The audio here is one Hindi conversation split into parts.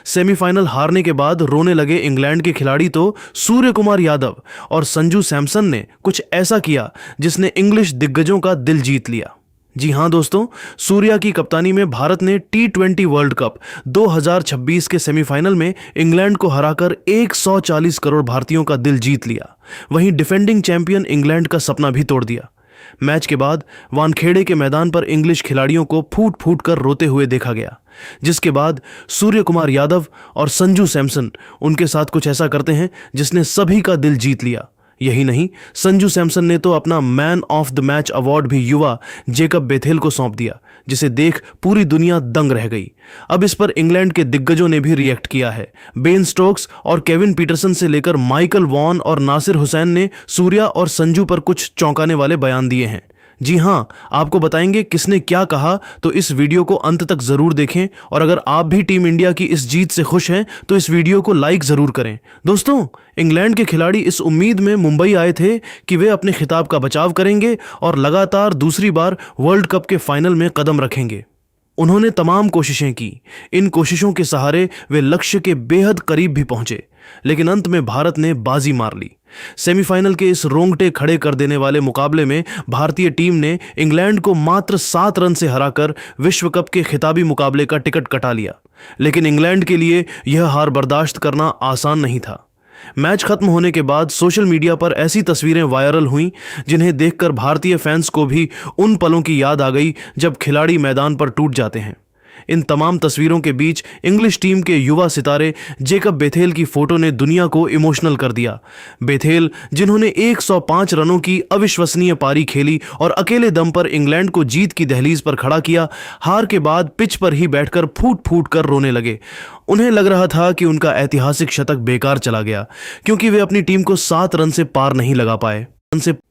सेमीफाइनल हारने के बाद रोने लगे इंग्लैंड के खिलाड़ी तो सूर्य कुमार यादव और संजू सैमसन ने कुछ ऐसा किया जिसने इंग्लिश दिग्गजों का दिल जीत लिया। जी हां दोस्तों, सूर्या की कप्तानी में भारत ने T20 वर्ल्ड कप 2026 के सेमीफाइनल में इंग्लैंड को हराकर 140 करोड़ भारतीयों का दिल जीत लिया। वहीं डिफेंडिंग चैंपियन इंग्लैंड का सपना भी तोड़ दिया। मैच के बाद वानखेड़े के मैदान पर इंग्लिश खिलाड़ियों को फूट फूट कर रोते हुए देखा गया, जिसके बाद सूर्य कुमार यादव और संजू सैमसन उनके साथ कुछ ऐसा करते हैं जिसने सभी का दिल जीत लिया। यही नहीं, संजू सैमसन ने तो अपना man of the match award भी युवा जेकब बेथेल को सौंप दिया, जिसे देख पूरी दुनिया दंग रह गई। अब इस पर इंग्लैंड के दिग्गजों ने भी रिएक्ट किया है। बेन स्टोक्स और केविन पीटरसन से लेकर माइकल वॉन और नासिर हुसैन ने सूर्या और संजू पर कुछ चौंकाने वाले बयान दिए हैं। जी हां, आपको बताएंगे किसने क्या कहा, तो इस वीडियो को अंत तक जरूर देखें। और अगर आप भी टीम इंडिया की इस जीत से खुश हैं तो इस वीडियो को लाइक जरूर करें। दोस्तों, इंग्लैंड के खिलाड़ी इस उम्मीद में मुंबई आए थे कि वे अपने खिताब का बचाव करेंगे और लगातार दूसरी बार वर्ल्ड कप के फाइनल में कदम रखेंगे। उन्होंने तमाम कोशिशें की। इन कोशिशों के सहारे वे लक्ष्य के बेहद करीब भी पहुंचे, लेकिन अंत में भारत ने बाजी मार ली। सेमीफाइनल के इस रोंगटे खड़े कर देने वाले मुकाबले में भारतीय टीम ने इंग्लैंड को मात्र 7 रन से हराकर विश्व कप के खिताबी मुकाबले का टिकट कटा लिया। लेकिन इंग्लैंड के लिए यह हार बर्दाश्त करना आसान नहीं था। मैच खत्म होने के बाद सोशल मीडिया पर ऐसी तस्वीरें वायरल हुईं जिन्हें देखकर भारतीय फैंस को भी उन पलों की याद आ गई जब खिलाड़ी मैदान पर टूट जाते हैं। इन तमाम तस्वीरों के बीच इंग्लिश टीम के युवा सितारे जेकब बेथेल की फोटो ने दुनिया को इमोशनल कर दिया। बेथेल, जिन्होंने 105 रनों की अविश्वसनीय पारी खेली और अकेले दम पर इंग्लैंड को जीत की दहलीज पर खड़ा किया, हार के बाद पिच पर ही बैठकर फूट फूट कर रोने लगे। उन्हें लग रहा था कि उनका ऐतिहासिक शतक बेकार चला गया, क्योंकि वे अपनी टीम को 7 रन से पार नहीं लगा पाए।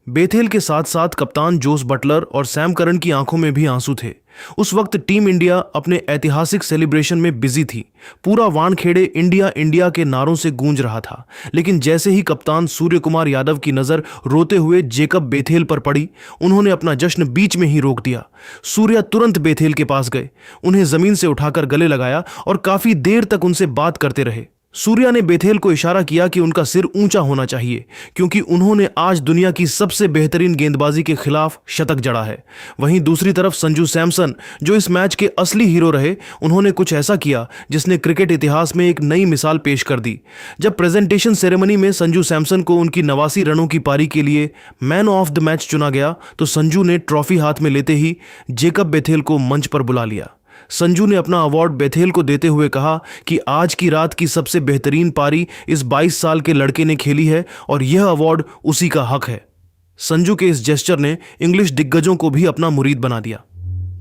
बेथेल के साथ साथ कप्तान जोस बटलर और सैम करन की आंखों में भी आंसू थे। उस वक्त टीम इंडिया अपने ऐतिहासिक सेलिब्रेशन में बिजी थी। पूरा वानखेड़े इंडिया इंडिया के नारों से गूंज रहा था। लेकिन जैसे ही कप्तान सूर्य कुमार यादव की नजर रोते हुए जेकब बेथेल पर पड़ी, उन्होंने अपना जश्न बीच में ही रोक दिया। सूर्या तुरंत बेथेल के पास गए, उन्हें जमीन से उठाकर गले लगाया और काफी देर तक उनसे बात करते रहे। सूर्या ने बेथेल को इशारा किया कि उनका सिर ऊंचा होना चाहिए, क्योंकि उन्होंने आज दुनिया की सबसे बेहतरीन गेंदबाजी के खिलाफ शतक जड़ा है। वहीं दूसरी तरफ संजू सैमसन, जो इस मैच के असली हीरो रहे, उन्होंने कुछ ऐसा किया जिसने क्रिकेट इतिहास में एक नई मिसाल पेश कर दी। जब प्रेजेंटेशन सेरेमनी में संजू सैमसन को उनकी 89 रनों की पारी के लिए मैन ऑफ द मैच चुना गया, तो संजू ने ट्रॉफी हाथ में लेते ही जेकब बेथेल को मंच पर बुला लिया। संजू ने अपना अवार्ड बेथेल को देते हुए कहा कि आज की रात की सबसे बेहतरीन पारी इस 22 साल के लड़के ने खेली है और यह अवार्ड उसी का हक है। संजू के इस जेस्चर ने इंग्लिश दिग्गजों को भी अपना मुरीद बना दिया।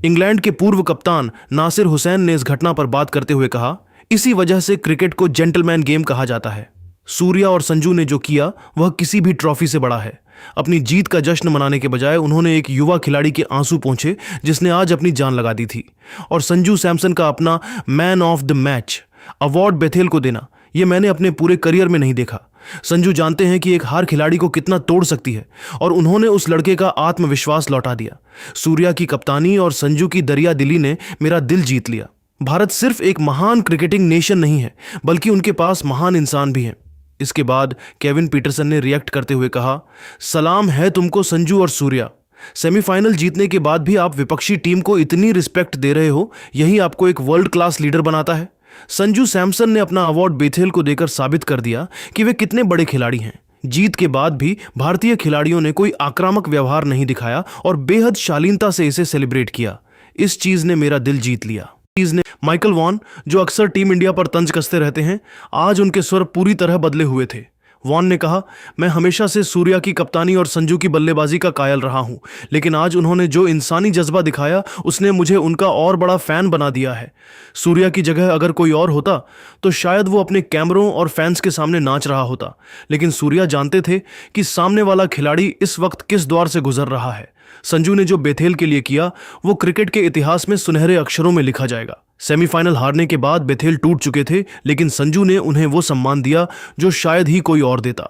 इंग्लैंड के पूर्व कप्तान नासिर हुसैन ने इस घटना पर बात करते हुए कहा, इसी वजह से क्रिकेट को जेंटलमैन गेम कहा जाता है। सूर्या और संजू ने जो किया वह किसी भी ट्रॉफी से बड़ा है। अपनी जीत का जश्न मनाने के बजाय उन्होंने एक युवा खिलाड़ी के आंसू पोंछे जिसने आज अपनी जान लगा दी थी। और संजू सैमसन का अपना man of the match award Bethell को देना, यह मैंने अपने पूरे करियर में नहीं देखा। संजू जानते हैं कि एक हार खिलाड़ी को कितना तोड़ सकती है, और उन्होंने उस लड़के का आत्मविश्वास लौटा दिया। सूर्या की कप्तानी और संजू की दरिया दिली ने मेरा दिल जीत लिया। भारत सिर्फ एक महान क्रिकेटिंग नेशन नहीं है, बल्कि उनके पास महान इंसान भी हैं। इसके बाद केविन पीटरसन ने रिएक्ट करते हुए कहा, सलाम है तुमको संजू और सूर्या। सेमीफाइनल जीतने के बाद भी आप विपक्षी टीम को इतनी रिस्पेक्ट दे रहे हो, यही आपको एक वर्ल्ड क्लास लीडर बनाता है। संजू सैमसन ने अपना अवार्ड बेथेल को देकर साबित कर दिया कि वे कितने बड़े खिलाड़ी हैं। जीत के बाद भी भारतीय खिलाड़ियों ने कोई आक्रामक व्यवहार नहीं दिखाया और बेहद शालीनता से इसे सेलिब्रेट किया। इस चीज ने मेरा दिल जीत लिया। माइकल वॉन, जो अक्सर टीम इंडिया पर तंज कसते रहते हैं, आज उनके स्वर पूरी तरह बदले हुए थे। वॉन ने कहा, मैं हमेशा से सूर्या की कप्तानी और संजू की बल्लेबाजी का कायल रहा हूं, लेकिन आज उन्होंने जो इंसानी जज्बा दिखाया उसने मुझे उनका और बड़ा फैन बना दिया है। सूर्या की जगह अगर कोई और होता तो शायद वो अपने कैमरों और फैंस के सामने नाच रहा होता, लेकिन सूर्या जानते थे कि सामने वाला खिलाड़ी इस वक्त किस द्वार से गुजर रहा है। संजू ने जो बेथेल के लिए किया वो क्रिकेट के इतिहास में सुनहरे अक्षरों में लिखा जाएगा। सेमीफाइनल हारने के बाद बेथेल टूट चुके थे, लेकिन संजू ने उन्हें वो सम्मान दिया जो शायद ही कोई और देता।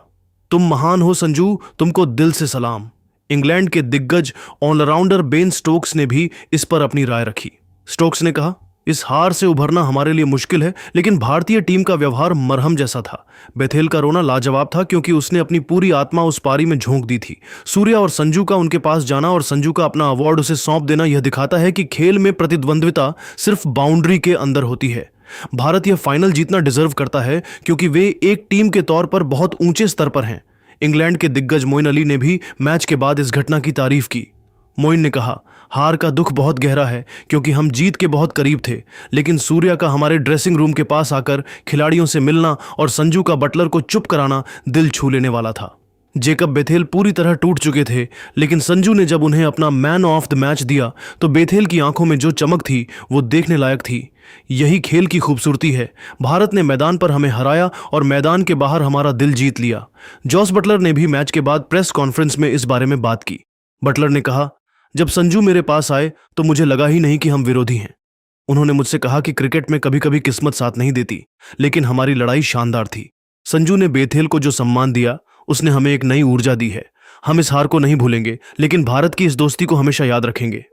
तुम महान हो संजू, तुमको दिल से सलाम। इंग्लैंड के दिग्गज ऑलराउंडर बेन स्टोक्स ने भी इस पर अपनी राय रखी। स्टोक्स ने कहा, इस हार से उभरना हमारे लिए मुश्किल है, लेकिन भारतीय टीम का व्यवहार मरहम जैसा था। बेथेल का रोना लाजवाब था क्योंकि उसने अपनी पूरी आत्मा उस पारी में झोंक दी थी। सूर्या और संजू का उनके पास जाना और संजू का अपना अवार्ड उसे सौंप देना यह दिखाता है कि खेल में प्रतिद्वंद्विता सिर्फ बाउंड्री के अंदर होती है। भारत यह फाइनल जीतना डिजर्व करता है क्योंकि वे एक टीम के तौर पर बहुत ऊंचे स्तर पर हैं। इंग्लैंड के दिग्गज मोइन अली ने भी मैच के बाद इस घटना की तारीफ की। मोइन ने कहा, हार का दुख बहुत गहरा है क्योंकि हम जीत के बहुत करीब थे, लेकिन सूर्या का हमारे ड्रेसिंग रूम के पास आकर खिलाड़ियों से मिलना और संजू का बटलर को चुप कराना दिल छू लेने वाला था। जेकब बेथेल पूरी तरह टूट चुके थे, लेकिन संजू ने जब उन्हें अपना मैन ऑफ द मैच दिया तो बेथेल की आंखों में जो चमक थी वो देखने लायक थी। यही खेल की खूबसूरती है। भारत ने मैदान पर हमें हराया और मैदान के बाहर हमारा दिल जीत लिया। जॉस बटलर ने भी मैच के बाद प्रेस कॉन्फ्रेंस में इस बारे में बात की। बटलर ने कहा, जब संजू मेरे पास आए तो मुझे लगा ही नहीं कि हम विरोधी हैं। उन्होंने मुझसे कहा कि क्रिकेट में कभी कभी किस्मत साथ नहीं देती, लेकिन हमारी लड़ाई शानदार थी। संजू ने बेथेल को जो सम्मान दिया उसने हमें एक नई ऊर्जा दी है। हम इस हार को नहीं भूलेंगे, लेकिन भारत की इस दोस्ती को हमेशा याद रखेंगे।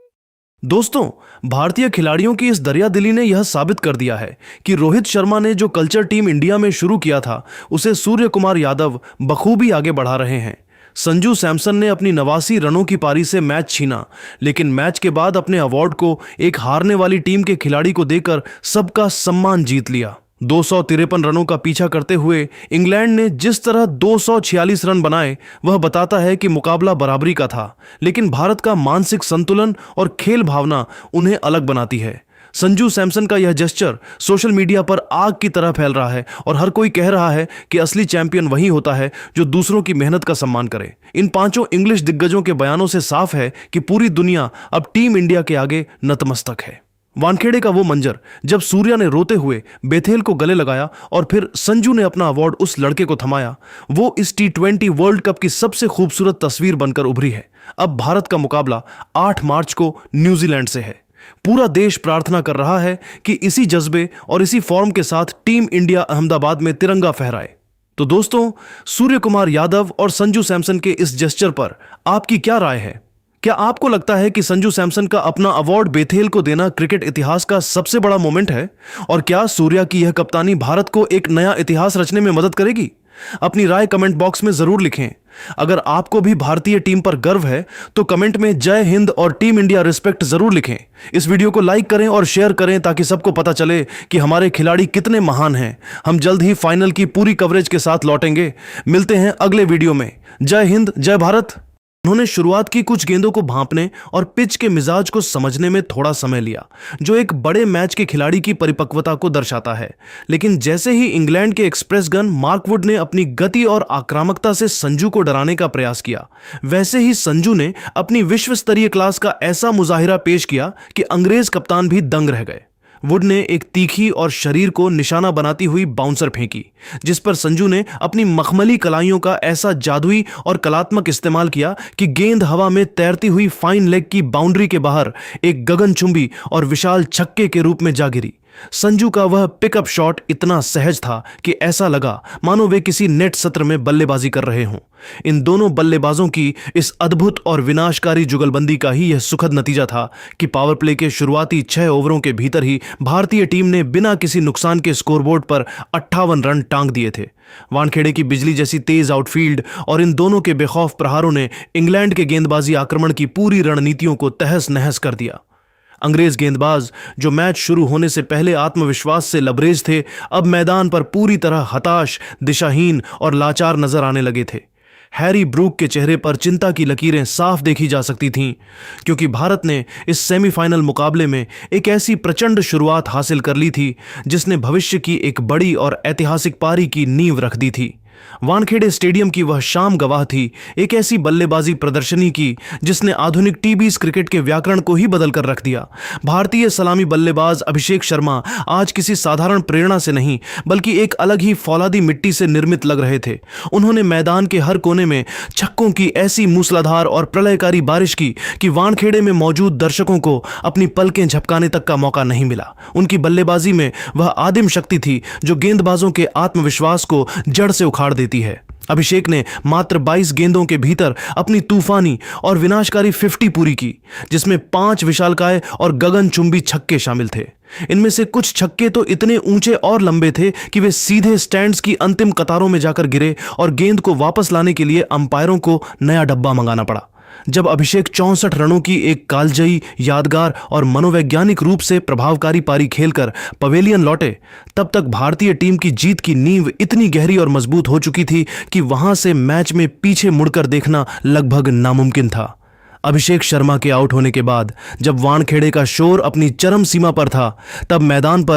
दोस्तों, भारतीय खिलाड़ियों की इस दरियादिली ने यह साबित कर दिया है कि रोहित शर्मा ने जो कल्चर टीम इंडिया में शुरू किया था उसे सूर्य कुमार यादव बखूबी आगे बढ़ा रहे हैं। संजू सैमसन ने अपनी 89 रनों की पारी से मैच छीना, लेकिन मैच के बाद अपने अवार्ड को एक हारने वाली टीम के खिलाड़ी को देकर सबका सम्मान जीत लिया। 253 रनों का पीछा करते हुए इंग्लैंड ने जिस तरह 246 रन बनाए वह बताता है कि मुकाबला बराबरी का था, लेकिन भारत का मानसिक संतुलन और खेल भावना उन्हें अलग बनाती है। संजू सैमसन का यह जेस्चर सोशल मीडिया पर आग की तरह फैल रहा है और हर कोई कह रहा है कि असली चैंपियन वही होता है जो दूसरों की मेहनत का सम्मान करे। इन पांचों इंग्लिश दिग्गजों के बयानों से साफ है कि पूरी दुनिया अब टीम इंडिया के आगे नतमस्तक है। वानखेड़े का वो मंजर जब सूर्या ने रोते हुए बेथेल को गले लगाया और फिर संजू ने अपना अवार्ड उस लड़के को थमाया, वो इस T20 वर्ल्ड कप की सबसे खूबसूरत तस्वीर बनकर उभरी है। अब भारत का मुकाबला 8 मार्च को न्यूजीलैंड से है। पूरा देश प्रार्थना कर रहा है कि इसी जज्बे और इसी फॉर्म के साथ टीम इंडिया अहमदाबाद में तिरंगा फहराए। तो दोस्तों, सूर्य कुमार यादव और संजू सैमसन के इस जेस्चर पर आपकी क्या राय है? क्या आपको लगता है कि संजू सैमसन का अपना अवार्ड बेथेल को देना क्रिकेट इतिहास का सबसे बड़ा मोमेंट है? और क्या सूर्या की यह कप्तानी भारत को एक नया इतिहास रचने में मदद करेगी? अपनी राय कमेंट बॉक्स में जरूर लिखें। अगर आपको भी भारतीय टीम पर गर्व है तो कमेंट में जय हिंद और टीम इंडिया रिस्पेक्ट जरूर लिखें। इस वीडियो को लाइक करें और शेयर करें ताकि सबको पता चले कि हमारे खिलाड़ी कितने महान हैं। हम जल्द ही फाइनल की पूरी कवरेज के साथ लौटेंगे। मिलते हैं अगले वीडियो में। जय हिंद, जय भारत। उन्होंने शुरुआत की कुछ गेंदों को भांपने और पिच के मिजाज को समझने में थोड़ा समय लिया, जो एक बड़े मैच के खिलाड़ी की परिपक्वता को दर्शाता है। लेकिन जैसे ही इंग्लैंड के एक्सप्रेस गन मार्क वुड ने अपनी गति और आक्रामकता से संजू को डराने का प्रयास किया, वैसे ही संजू ने अपनी विश्व स्तरीय क्लास का ऐसा मुजाहिरा पेश किया कि अंग्रेज कप्तान भी दंग रह गए। वुड ने एक तीखी और शरीर को निशाना बनाती हुई बाउंसर फेंकी, जिस पर संजू ने अपनी मखमली कलाइयों का ऐसा जादुई और कलात्मक इस्तेमाल किया कि गेंद हवा में तैरती हुई फाइन लेग की बाउंड्री के बाहर एक गगनचुंबी और विशाल छक्के के रूप में जा गिरी। संजू का वह पिकअप शॉट इतना सहज था कि ऐसा लगा मानो वे किसी नेट सत्र में बल्लेबाजी कर रहे हों। इन दोनों बल्लेबाजों की इस अद्भुत और विनाशकारी जुगलबंदी का ही यह सुखद नतीजा था कि पावर प्ले के शुरुआती 6 ओवरों के भीतर ही भारतीय टीम ने बिना किसी नुकसान के स्कोरबोर्ड पर 58 रन टांग दिए थे। वानखेड़े की बिजली जैसी तेज आउटफील्ड और इन दोनों के बेखौफ प्रहारों ने इंग्लैंड के गेंदबाजी आक्रमण की पूरी रणनीतियों को तहस नहस कर दिया। अंग्रेज गेंदबाज, जो मैच शुरू होने से पहले आत्मविश्वास से लबरेज थे, अब मैदान पर पूरी तरह हताश, दिशाहीन और लाचार नजर आने लगे थे। हैरी ब्रूक के चेहरे पर चिंता की लकीरें साफ देखी जा सकती थीं, क्योंकि भारत ने इस सेमीफाइनल मुकाबले में एक ऐसी प्रचंड शुरुआत हासिल कर ली थी जिसने भविष्य की एक बड़ी और ऐतिहासिक पारी की नींव रख दी थी। वानखेड़े स्टेडियम की वह शाम गवाह थी एक ऐसी बल्लेबाजी प्रदर्शनी की जिसने आधुनिक टी20 क्रिकेट के व्याकरण को ही बदल कर रख दिया। भारतीय सलामी बल्लेबाज अभिषेक शर्मा आज किसी साधारण प्रेरणा से नहीं बल्कि एक अलग ही फौलादी मिट्टी से निर्मित लग रहे थे। उन्होंने मैदान के हर कोने में छक्कों की ऐसी मूसलाधार और प्रलयकारी बारिश की कि वानखेड़े में मौजूद दर्शकों को अपनी पलकें झपकाने तक का मौका नहीं मिला। उनकी बल्लेबाजी में वह आदिम शक्ति थी जो गेंदबाजों के आत्मविश्वास को जड़ से उखाड़ देती है। अभिषेक ने मात्र 22 गेंदों के भीतर अपनी तूफानी और विनाशकारी 50 पूरी की, जिसमें 5 विशालकाय और गगनचुंबी छक्के शामिल थे। इनमें से कुछ छक्के तो इतने ऊंचे और लंबे थे कि वे सीधे स्टैंड्स की अंतिम कतारों में जाकर गिरे और गेंद को वापस लाने के लिए अंपायरों को नया डब्बा मंगाना पड़ा। जब अभिषेक 64 रनों की एक कालजयी, यादगार और मनोवैज्ञानिक रूप से प्रभावकारी पारी खेलकर पवेलियन लौटे, तब तक भारतीय टीम की जीत की नींव इतनी गहरी और मजबूत हो चुकी थी कि वहां से मैच में पीछे मुड़कर देखना लगभग नामुमकिन था। अभिषेक शर्मा के आउट होने के बाद जब वानखेड़े का शोर अपनी चरम सीमा पर था, तब मैदान पर